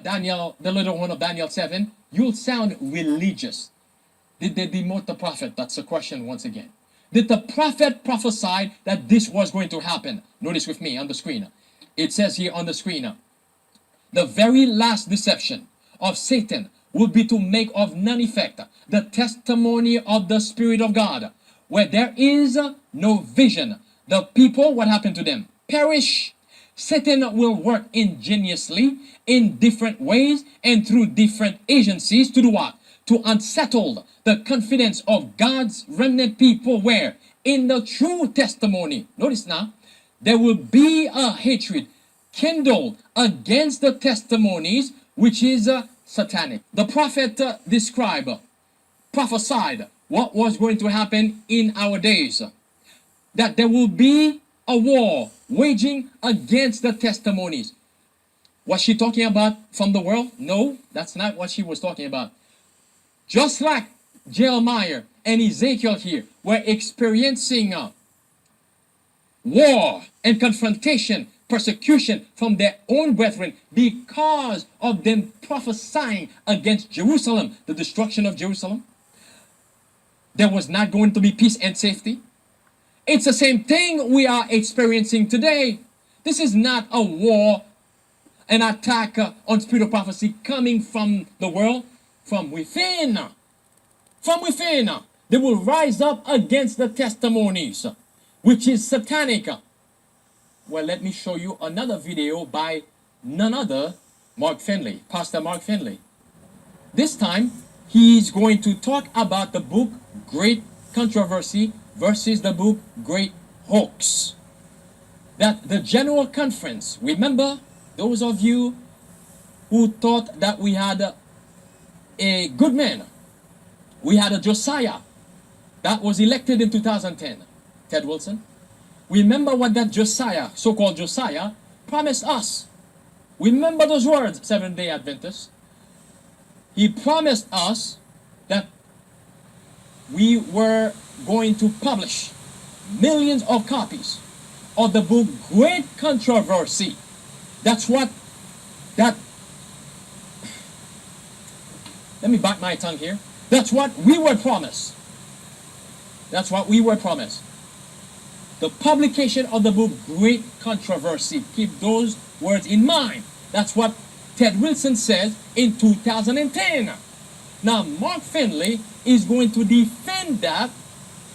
Daniel, the little one of Daniel 7, you'll sound religious. Did they demote the prophet? That's the question once again. Did the prophet prophesy that this was going to happen? Notice with me on the screen. It says here on the screen, the very last deception of Satan would be to make of none effect the testimony of the Spirit of God. Where there is no vision, the people, what happened to them? Perish. Satan will work ingeniously in different ways and through different agencies to do what? To unsettle the confidence of God's remnant people where? In the true testimony. Notice now, there will be a hatred kindled against the testimonies which is satanic. The prophet prophesied what was going to happen in our days. That there will be a war waging against the testimonies. Was she talking about from the world? No, that's not what she was talking about. Just like Jeremiah and Ezekiel here were experiencing war and confrontation, persecution from their own brethren because of them prophesying against Jerusalem, the destruction of Jerusalem. There was not going to be peace and safety. It's the same thing we are experiencing today. This is not a war, an attack on spiritual prophecy coming from the world, from within. From within. They will rise up against the testimonies, which is satanic. Well, let me show you another video by none other, Mark Finley, Pastor Mark Finley. This time, he's going to talk about the book Great Controversy versus the book Great Hoax. That the General Conference, remember those of you who thought that we had a good man, we had a Josiah that was elected in 2010, Ted Wilson. Remember what that Josiah, so-called Josiah, promised us. Remember those words, Seventh-day Adventists. He promised us that we were going to publish millions of copies of the book Great Controversy. That's what let me bite my tongue here. That's what we were promised. That's what we were promised. The publication of the book Great Controversy. Keep those words in mind. That's what Ted Wilson says in 2010. Now, Mark Finley is going to defend that.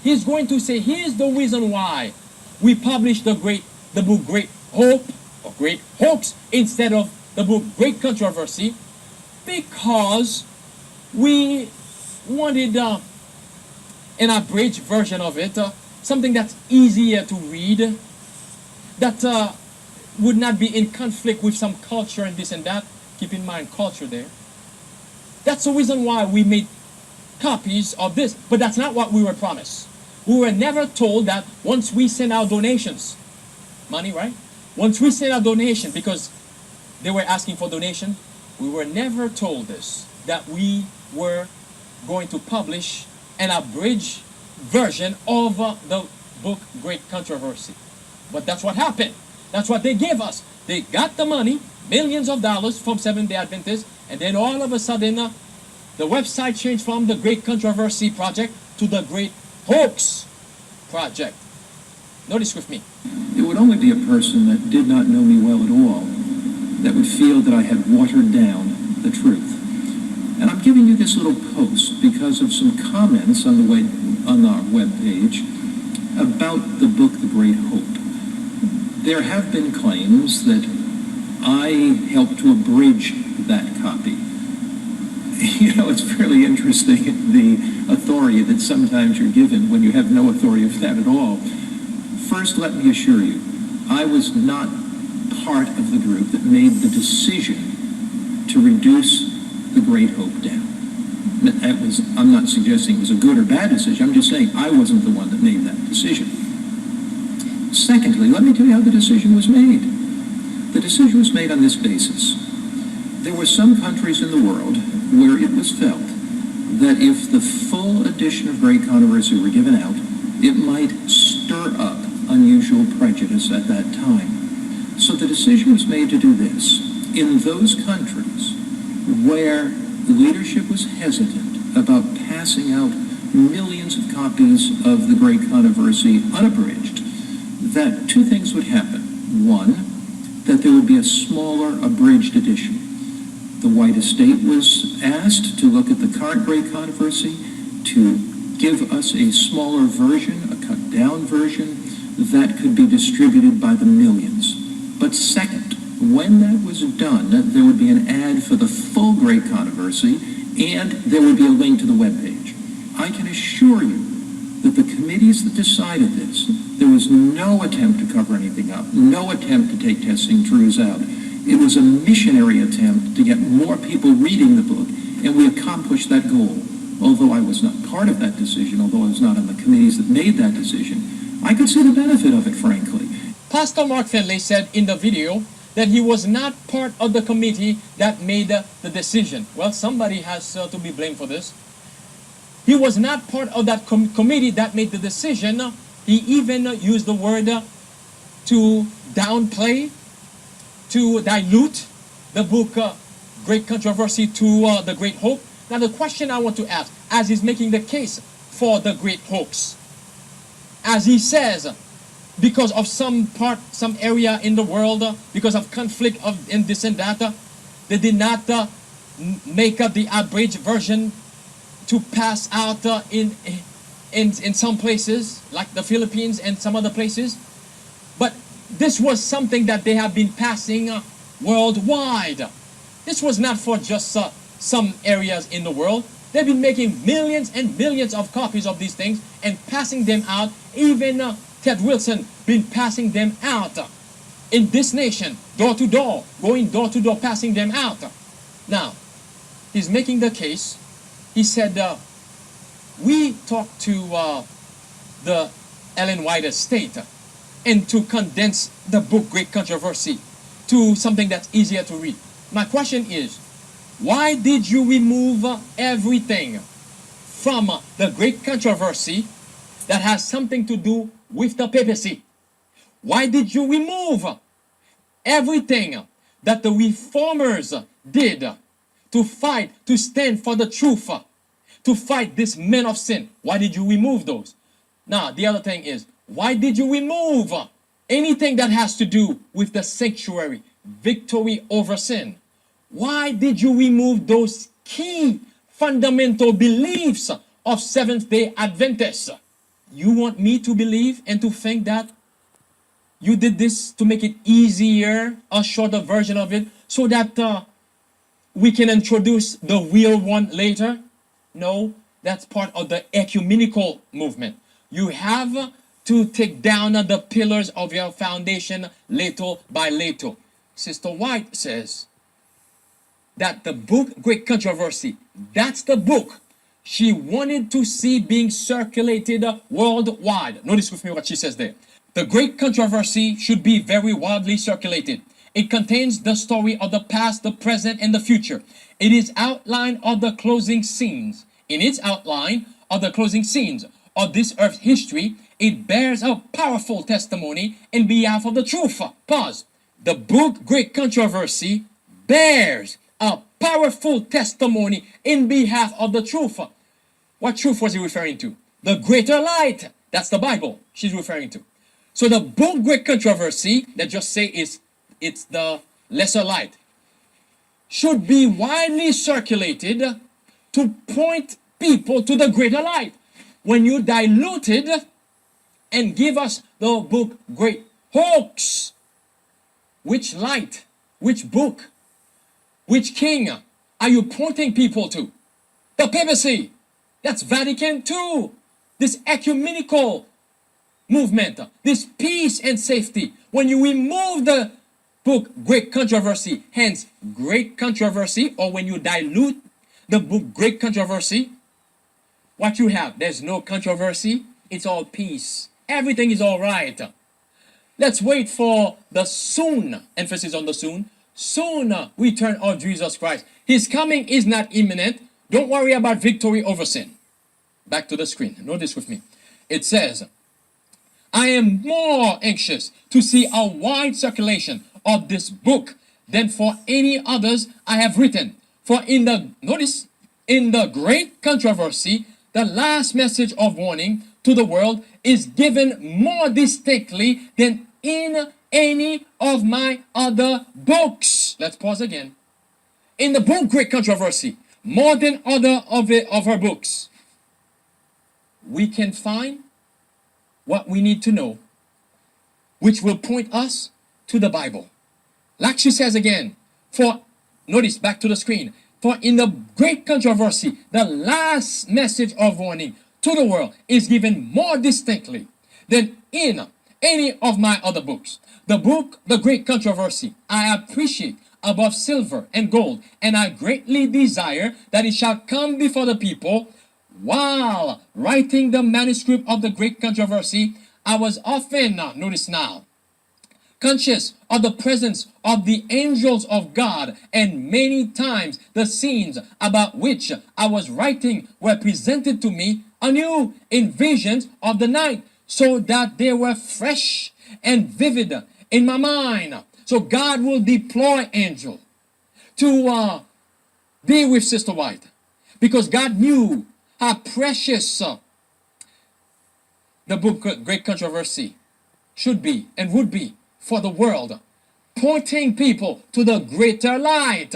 He's going to say, here's the reason why we published the book Great Hope or Great Hoax instead of the book Great Controversy, because we wanted an abridged version of it, something that's easier to read, that would not be in conflict with some culture and this and that. Keep in mind culture there. That's the reason why we made copies of this, but that's not what we were promised. We were never told that once we send out donations, money, right? Once we send out donation, because they were asking for donation, we were never told this, that we were going to publish an abridged version of the book Great Controversy. But that's what happened. That's what they gave us. They got the money, millions of dollars from Seventh-day Adventists, and then all of a sudden the website changed from the Great Controversy Project to the Great Hoax Project. Notice with me. It would only be a person that did not know me well at all that would feel that I had watered down the truth. And I'm giving you this little post because of some comments on our webpage about the book The Great Hope. There have been claims that I helped to abridge that copy. You know, it's fairly interesting, the authority that sometimes you're given when you have no authority of that at all. First, let me assure you, I was not part of the group that made the decision to reduce The Great Hope down. I'm not suggesting it was a good or bad decision. I'm just saying I wasn't the one that made that decision. Secondly, let me tell you how the decision was made. The decision was made on this basis. There were some countries in the world where it was felt that if the full edition of Great Controversy were given out, it might stir up unusual prejudice at that time. So the decision was made to do this. In those countries where leadership was hesitant about passing out millions of copies of The Great Controversy unabridged, that two things would happen. One, that there would be a smaller abridged edition. The White Estate was asked to look at the current Great Controversy, to give us a smaller version, a cut-down version, that could be distributed by the millions. But second, when that was done, there would be an ad for the full Great Controversy, and there would be a link to the webpage. I can assure you that the committees that decided this, there was no attempt to cover anything up, no attempt to take testing truths out. It was a missionary attempt to get more people reading the book, and we accomplished that goal. Although I was not part of that decision, although I was not on the committees that made that decision, I could see the benefit of it, frankly. Pastor Mark Finley said in the video that he was not part of the committee that made the decision. Well, somebody has to be blamed for this. He was not part of that committee that made the decision. He even used the word to downplay, to dilute the book Great Controversy to the Great Hope. Now the question I want to ask, as he's making the case for the Great Hoax, as he says, because of some area in the world, because of conflict in this and that, they did not make the abridged version to pass out in some places, like the Philippines and some other places. But this was something that they have been passing worldwide. This was not for just some areas in the world. They've been making millions and millions of copies of these things and passing them out. Even Ted Wilson been passing them out in this nation, door to door, going door to door, passing them out. Now, he's making the case. He said, we talked to the Ellen White Estate and to condense the book Great Controversy to something that's easier to read. My question is, why did you remove everything from the Great Controversy that has something to do with the papacy? Why did you remove everything that the reformers did to fight, to stand for the truth, to fight this men of sin? Why did you remove those? Now, the other thing is, why did you remove anything that has to do with the sanctuary, victory over sin? Why did you remove those key fundamental beliefs of Seventh-day Adventists? You want me to believe and to think that you did this to make it easier, a shorter version of it, so that we can introduce the real one later? No, that's part of the ecumenical movement. You have to take down the pillars of your foundation little by little. Sister White says that the book Great Controversy, that's the book she wanted to see being circulated worldwide. Notice with me what she says there. The Great Controversy should be very widely circulated. It contains the story of the past, the present, and the future. It is outline of the closing scenes. In its outline of the closing scenes of this earth's history, it bears a powerful testimony in behalf of the truth. Pause. The book Great Controversy bears a powerful testimony in behalf of the truth. What truth was he referring to? The greater light. That's the Bible she's referring to. So the book Great Controversy, that just say it's the lesser light, should be widely circulated to point people to the greater light. When you dilute it and give us the book Great Hoax, which light, which book, which king are you pointing people to? The papacy. That's Vatican II. This ecumenical movement, this peace and safety. When you remove the book Great Controversy, hence Great Controversy, or when you dilute the book Great Controversy, what you have, there's no controversy, it's all peace. Everything is all right. Let's wait for the soon, emphasis on the soon return of Jesus Christ. His coming is not imminent. Don't worry about victory over sin. Back to the screen. Notice with me. It says, I am more anxious to see a wide circulation of this book than for any others I have written. For notice, in the great controversy, the last message of warning to the world is given more distinctly than in any of my other books. Let's pause again. In the book Great Controversy, more than other of her books, we can find what we need to know, which will point us to the Bible. Like she says again, for, notice, back to the screen, for in the great controversy, the last message of warning to the world is given more distinctly than in any of my other books. The book, The Great Controversy, I appreciate above silver and gold, and I greatly desire that it shall come before the people. While writing the manuscript of The Great Controversy, I was often, notice now, conscious of the presence of the angels of God, and many times the scenes about which I was writing were presented to me anew in visions of the night, so that they were fresh and vivid in my mind. So God will deploy angel to be with Sister White, because God knew how precious the book Great Controversy should be and would be for the world, pointing people to the greater light.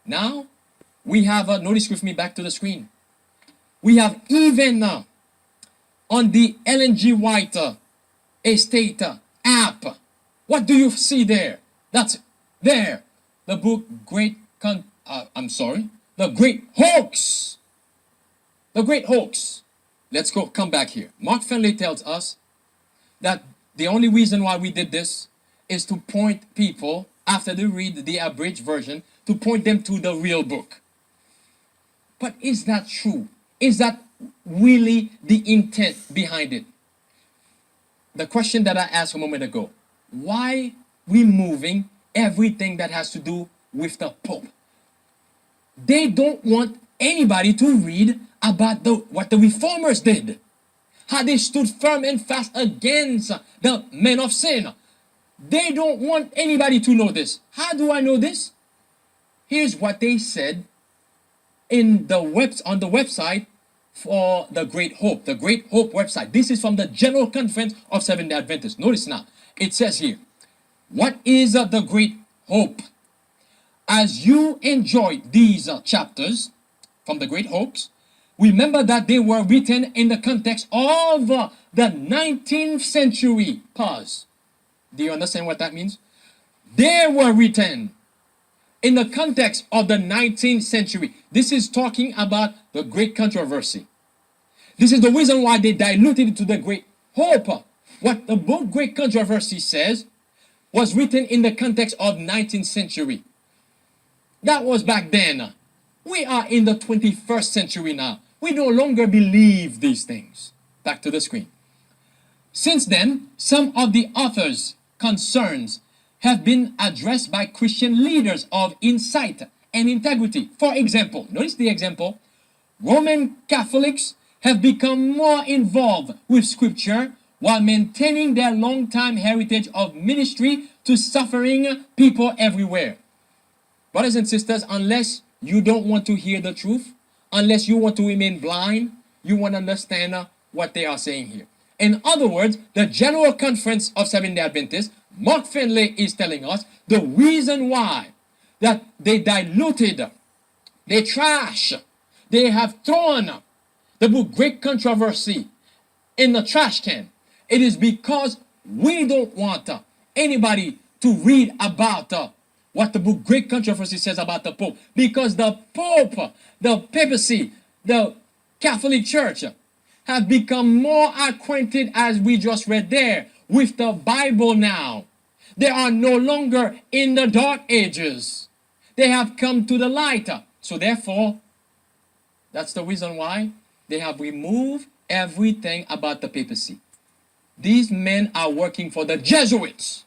Now, we have, notice with me back to the screen, we have even on the Ellen G. White Estate app, what do you see there? That's there, the book The Great Hoax. The Great Hoax. Let's come back here. Mark Finley tells us that the only reason why we did this is to point people, after they read the abridged version, to point them to the real book. But is that true? Is that really the intent behind it? The question that I asked a moment ago, why removing everything that has to do with the Pope? They don't want anybody to read about what the reformers did, how they stood firm and fast against the men of sin. They don't want anybody to know this. How do I know this? Here's what they said on the website for the Great Hope, the Great Hope website. This is from the General Conference of Seventh-day Adventists. Notice now, it says here, what is the Great Hope? As you enjoy these chapters from the Great Hoax, remember that they were written in the context of the 19th century. Pause. Do you understand what that means? They were written in the context of the 19th century. This is talking about the Great Controversy. This is the reason why they diluted it to the Great Hope. What the book Great Controversy says was written in the context of 19th century. That was back then. We are in the 21st century now. We no longer believe these things. Back to the screen. Since then, some of the author's concerns have been addressed by Christian leaders of insight and integrity. For example, notice the example, Roman Catholics have become more involved with Scripture while maintaining their long-time heritage of ministry to suffering people everywhere. Brothers and sisters, unless you don't want to hear the truth, unless you want to remain blind, you won't understand what they are saying here. In other words, the General Conference of Seventh-day Adventists, Mark Finley is telling us the reason why that they diluted, they trash, they have thrown the book Great Controversy in the trash can. It is because we don't want anybody to read about what the book Great Controversy says about the Pope. Because the Pope, the papacy, the Catholic Church have become more acquainted, as we just read there, with the Bible now. They are no longer in the dark ages. They have come to the light. So therefore, that's the reason why they have removed everything about the papacy. These men are working for the Jesuits.